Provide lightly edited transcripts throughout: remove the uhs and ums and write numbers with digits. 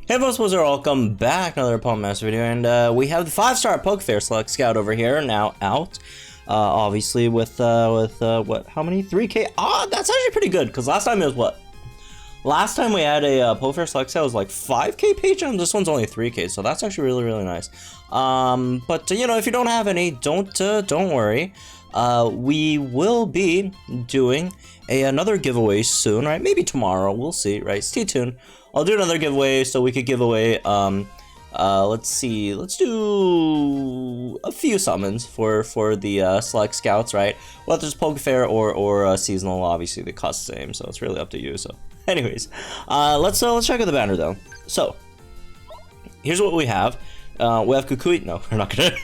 Hey folks, welcome back to another Opponent Master video, and we have the 5-star Pokefair Select Scout over here now out. Obviously with what? How many? 3K? That's actually pretty good because last time it was what? Last time we had a Pokefair Select Scout was like 5K page jump. This one's only 3K, so that's actually really nice. But you know, if you don't have any, don't worry. We will be doing another giveaway soon, right? Maybe tomorrow. We'll see, right? Stay tuned. I'll do another giveaway so we could give away, let's see, let's do a few summons for the Select Scouts, right? Whether it's Pokefair or seasonal, obviously they cost the same, so it's really up to you. So anyways, let's check out the banner though. So here's what we have. We have Kukui. No, we're not gonna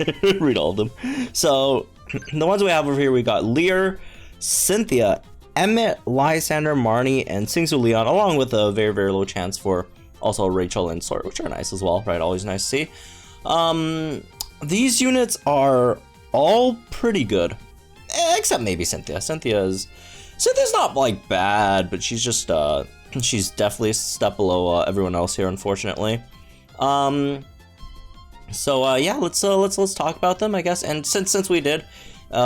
read all of them. So the ones we have over here, we got Lear, Cynthia, Emmett, Lysandre, Marnie, and Leon, along with a very low chance for also Rachel and Sort, which are nice as well, right? Always nice to see. These units are all pretty good, except maybe Cynthia. Cynthia's not like bad, but she's just she's definitely a step below everyone else here, unfortunately. So yeah, let's talk about them, I guess. And since we did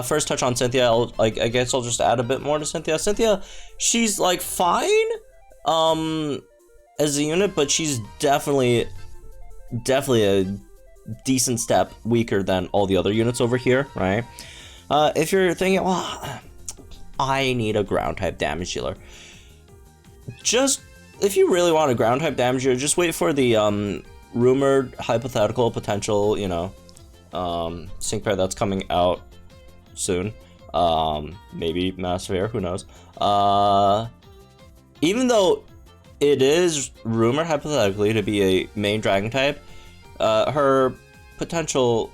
first touch on Cynthia, I guess I'll just add a bit more to Cynthia. Cynthia, she's like fine as a unit, but she's definitely a decent step weaker than all the other units over here, right? If you're thinking, well, I need a ground type damage dealer, just if you really want a ground type damage dealer, just wait for the rumored hypothetical potential, you know, sync pair that's coming out soon. Maybe Master, who knows. Even though it is rumored hypothetically to be a main dragon type, her potential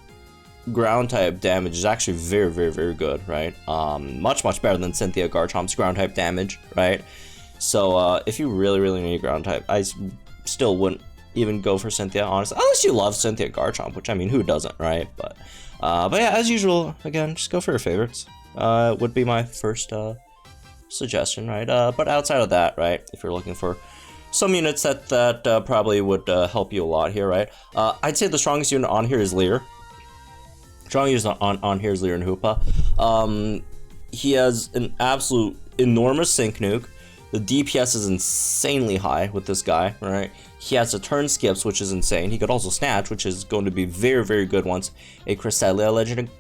ground type damage is actually very good, right? Much better than Cynthia Garchomp's ground type damage, right? So if you really need a ground type, I still wouldn't even go for Cynthia, honestly, unless you love Cynthia Garchomp, which I mean, who doesn't, right? But yeah, as usual, again, just go for your favorites. Would be my first suggestion, right? But outside of that, right, if you're looking for some units that probably would help you a lot here, right? I'd say the strongest unit on here is Lear. Strongest unit on here is Lear and Hoopa. He has an absolute enormous sync nuke. The DPS is insanely high with this guy, right? He has a turn skips, which is insane. He could also snatch, which is going to be very good once a Cresselia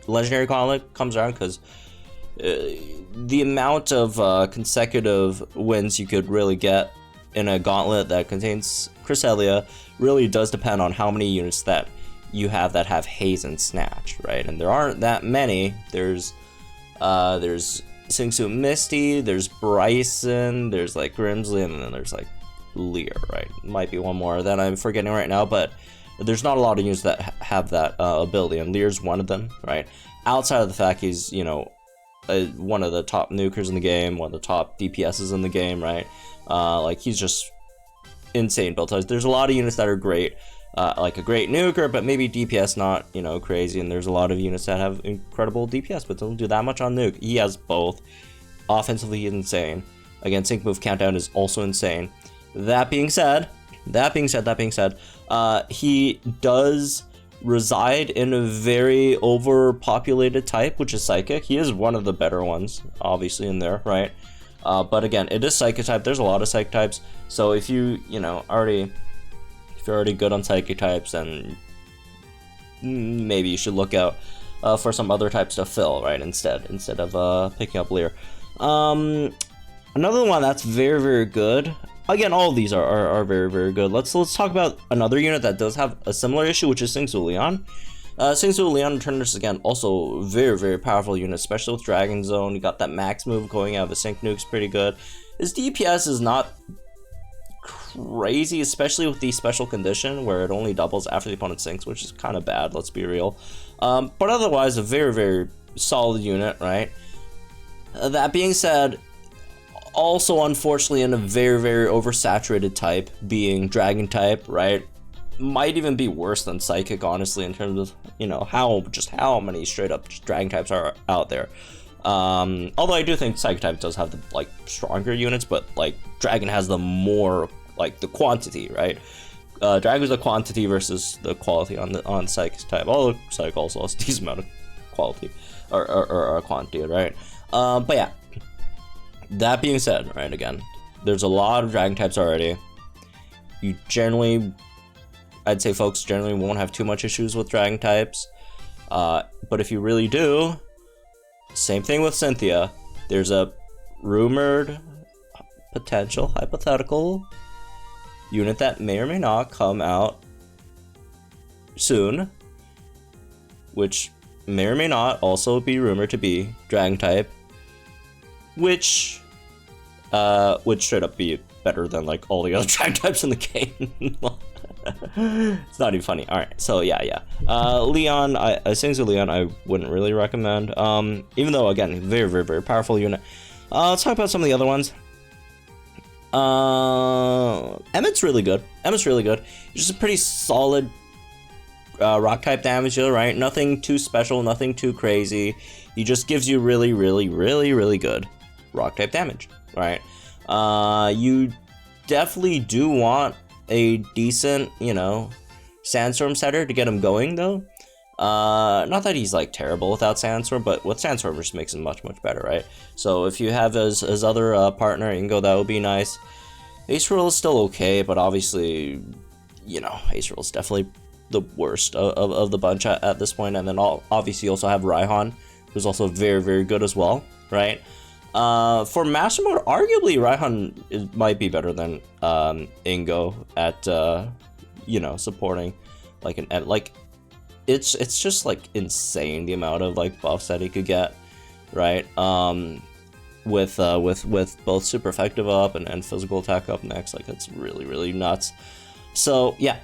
legendary gauntlet comes around, because the amount of consecutive wins you could really get in a gauntlet that contains Cresselia really does depend on how many units that you have that have haze and snatch, right? And there aren't that many. There's Singsu Misty, there's Bryson, there's like Grimsley, and then there's like Lear, right? Might be one more that I'm forgetting right now, but there's not a lot of units that have that ability, and Lear's one of them, right? Outside of the fact he's, you know, one of the top nukers in the game, one of the top DPSs in the game, right? Like, he's just insane build size. There's a lot of units that are great, like a great nuker, but maybe DPS not, you know, crazy, and there's a lot of units that have incredible DPS but don't do that much on nuke. He has both. Offensively, he's insane. Again, sync move countdown is also insane. That being said, he does reside in a very overpopulated type, which is Psychic. He is one of the better ones, obviously, in there, right? But again, it is Psychic type. There's a lot of Psychic types, so if you know, if you're already good on Psychic types, then maybe you should look out for some other types to fill, right? Instead of picking up Lear. Another one that's very good. Again, all of these are very good. Let's talk about another unit that does have a similar issue, which is Leon. Leon Eternatus, again, also very powerful unit, especially with Dragon Zone. You got that max move going out of the sync nuke's pretty good. His DPS is not crazy, especially with the special condition where it only doubles after the opponent sinks, which is kind of bad, let's be real. But otherwise, a very solid unit, right? That being said, also unfortunately in a very oversaturated type, being Dragon type, right? Might even be worse than Psychic, honestly, in terms of, you know, how many straight up Dragon types are out there. Although I do think Psychic type does have the like stronger units, but like Dragon has the more like the quantity, right? Drag is the quantity versus the quality on Psychic type. Although Psychic also has a decent amount of quality or quantity, right? But yeah. That being said, right, again, there's a lot of dragon types already. You generally, I'd say folks generally won't have too much issues with dragon types. But if you really do, same thing with Cynthia. There's a rumored, potential, hypothetical unit that may or may not come out soon, which may or may not also be rumored to be dragon type, which would straight up be better than like all the other dragon types in the game. It's not even funny. All right, so yeah. Leon, things with Leon, I wouldn't really recommend. Even though again, very powerful unit. Let's talk about some of the other ones. Emmett's really good. He's just a pretty solid rock type damage dealer, right? Nothing too special, nothing too crazy. He just gives you really good rock type damage, right? You definitely do want a decent, Sandstorm setter to get him going, though. Not that he's like terrible without Sandstorm, but with Sandstorm, it just makes him much better, right? So if you have his other partner, Ingo, that would be nice. Ace Roll is still okay, but obviously, Ace Roll is definitely the worst of the bunch at this point. And then obviously you also have Raihan, who's also very good as well, right? For Master Mode, arguably Raihan might be better than Ingo at supporting it's just like insane the amount of like buffs that he could get, right? With both super effective up and physical attack up next, like it's really nuts. So yeah,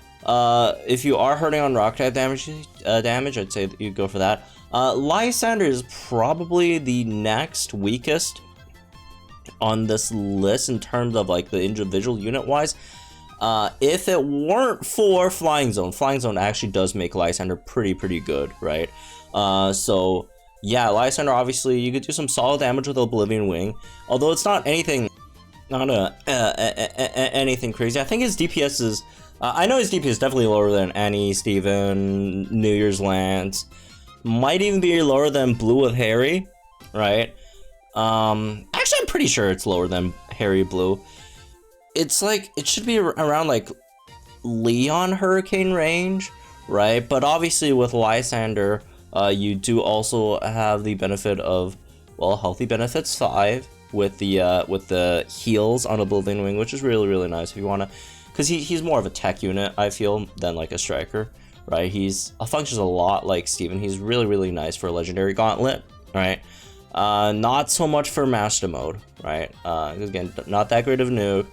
if you are hurting on rock type damage, I'd say that you go for that. Lysandre is probably the next weakest on this list in terms of like the individual unit wise. If it weren't for Flying Zone actually does make Lysandre pretty good, right? So yeah, Lysandre, obviously you could do some solid damage with Oblivion Wing, although it's not anything anything crazy. I think his DPS is I know his DPS is definitely lower than Annie, Steven, New Year's Lance. Might even be lower than Blue with Harry, right? Actually, I'm pretty sure it's lower than Harry Blue. It's like, it should be around like Leon Hurricane range, right? But obviously with Lysandre, you do also have the benefit of, well, Healthy Benefits 5 with the heals on Oblivion Wing, which is really nice if you want to, because he's more of a tech unit, I feel, than like a striker. Right, he's functions a lot like Steven. He's really nice for a Legendary Gauntlet, right? Not so much for Master Mode, right? Again, not that great of a nuke.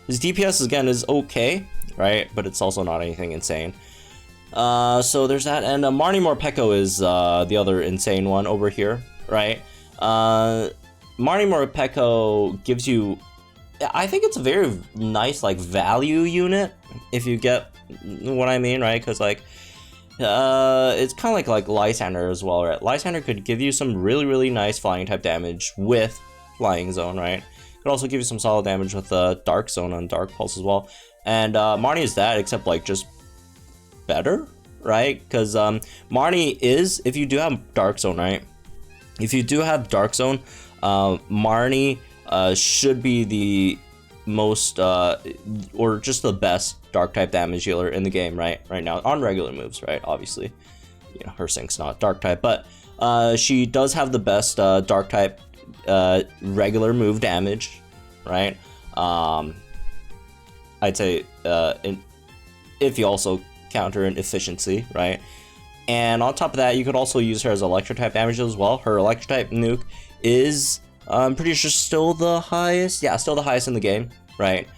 His DPS again is okay, right? But it's also not anything insane. So there's that, and Marnie Morpeko is the other insane one over here, right? Marnie Morpeko gives you, I think it's a very nice like value unit if you get what I mean, right? Because like it's kind of like Lysandre as well, right? Lysandre could give you some really nice flying type damage with Flying Zone, right? Could also give you some solid damage with Dark Zone and Dark Pulse as well. And Marnie is that, except like just better, right? Because Marnie is, if you do have Dark Zone, right? If you do have Dark Zone, Marnie should be the most or just the best dark type damage dealer in the game right now on regular moves, right? Obviously, her sync's not dark type, but she does have the best dark type regular move damage, right? I'd say if you also counter in efficiency, right? And on top of that, you could also use her as electro type damage as well. Her electro type nuke is, I'm pretty sure, still the highest. Yeah, still the highest in the game, right?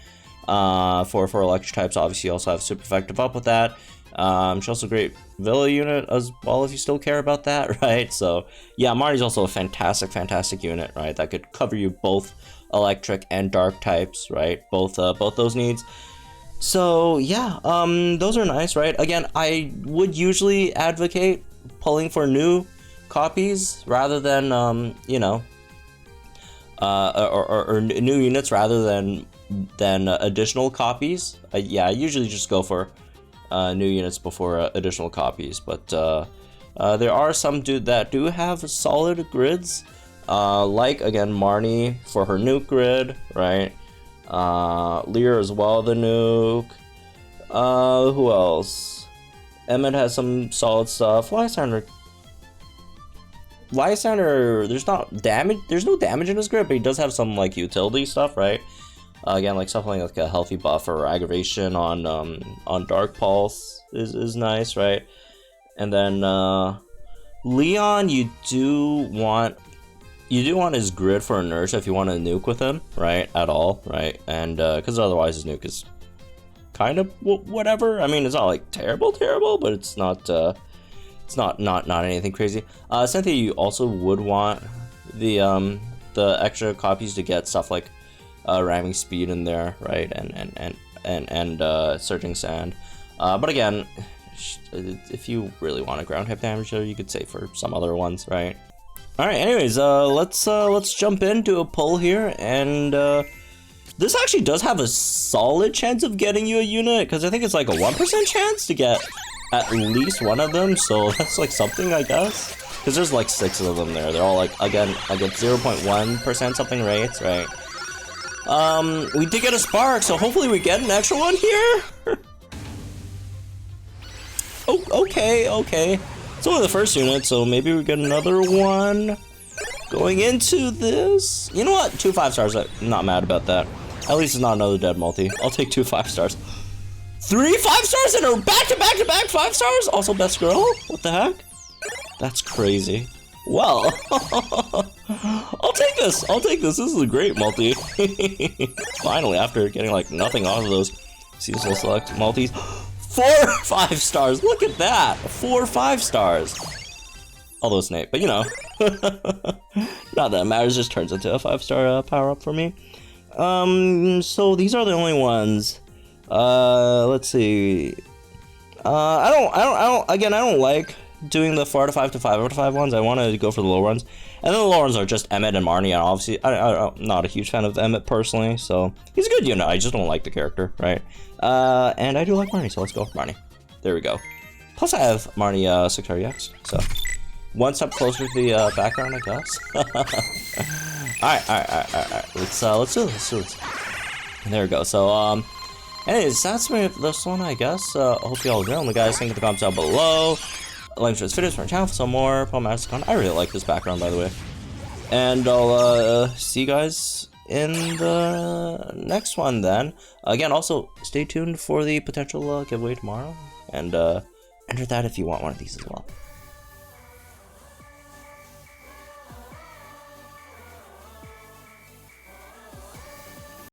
For electro types, obviously, you also have super effective up with that. She's also a great Villa unit as well, if you still care about that, right? So yeah, Marnie's also a fantastic unit, right? That could cover you both electric and dark types, right? Both those needs. So yeah, those are nice, right? Again, I would usually advocate pulling for new copies rather than or new units rather than additional copies. Yeah, I usually just go for new units before additional copies, but there are some that do have solid grids, like again Marnie for her nuke grid, right? Lear as well, the nuke. Who else? Emmett has some solid stuff. Lysandre, there's no damage in his grid, but he does have some like utility stuff, right? Again, like something like a healthy buff or aggravation on Dark Pulse is nice, right? And then Leon, you do want his grid for inertia if you want to nuke with him, right? At all, right? And because otherwise his nuke is kind of whatever. I mean, it's not like terrible, but it's not anything crazy. Cynthia, you also would want the extra copies to get stuff like ramming speed in there, right? And surging sand. But again, if you really want a ground type damage, you could save for some other ones, right? All right. Anyways, let's jump into a pull here, and this actually does have a solid chance of getting you a unit, because I think it's like a 1% chance to get at least one of them, so that's like something, I guess, because there's like 6 of them there. They're all like, again, I get 0.1% something rates, right? We did get a spark, so hopefully we get an extra one here. Oh, okay. It's only the first unit, so maybe we get another one going into this. You know what? 2 5-stars. I'm not mad about that. At least it's not another dead multi. I'll take 2 5-stars. 3 5-stars in a back-to-back 5-stars? Also best girl? What the heck? That's crazy. Well, I'll take this. This is a great multi. Finally, after getting like nothing off of those seasonal select multis. 4 5-stars. Look at that. 4 5-stars. Although Snape, but you know. Not that it matters, just turns into a 5-star power up for me. So these are the only ones. Let's see. I don't like doing the 4 out of 5 to 5 out of 5 ones. I want to go for the low ones. And then the low ones are just Emmett and Marnie, and obviously I'm not a huge fan of Emmett personally, so he's a good unit. I just don't like the character, right? And I do like Marnie, so let's go with Marnie. There we go. Plus I have Marnie 6 REX, so one step closer to the background, I guess. Alright. Let's do this. There we go. So anyways, that's me this one, I guess. I hope you all agree on the guys. Think in the comments down below. Links to this video for my channel for some more Pokemon. I really like this background, by the way. And I'll see you guys in the next one then. Again, also stay tuned for the potential giveaway tomorrow, and enter that if you want one of these as well.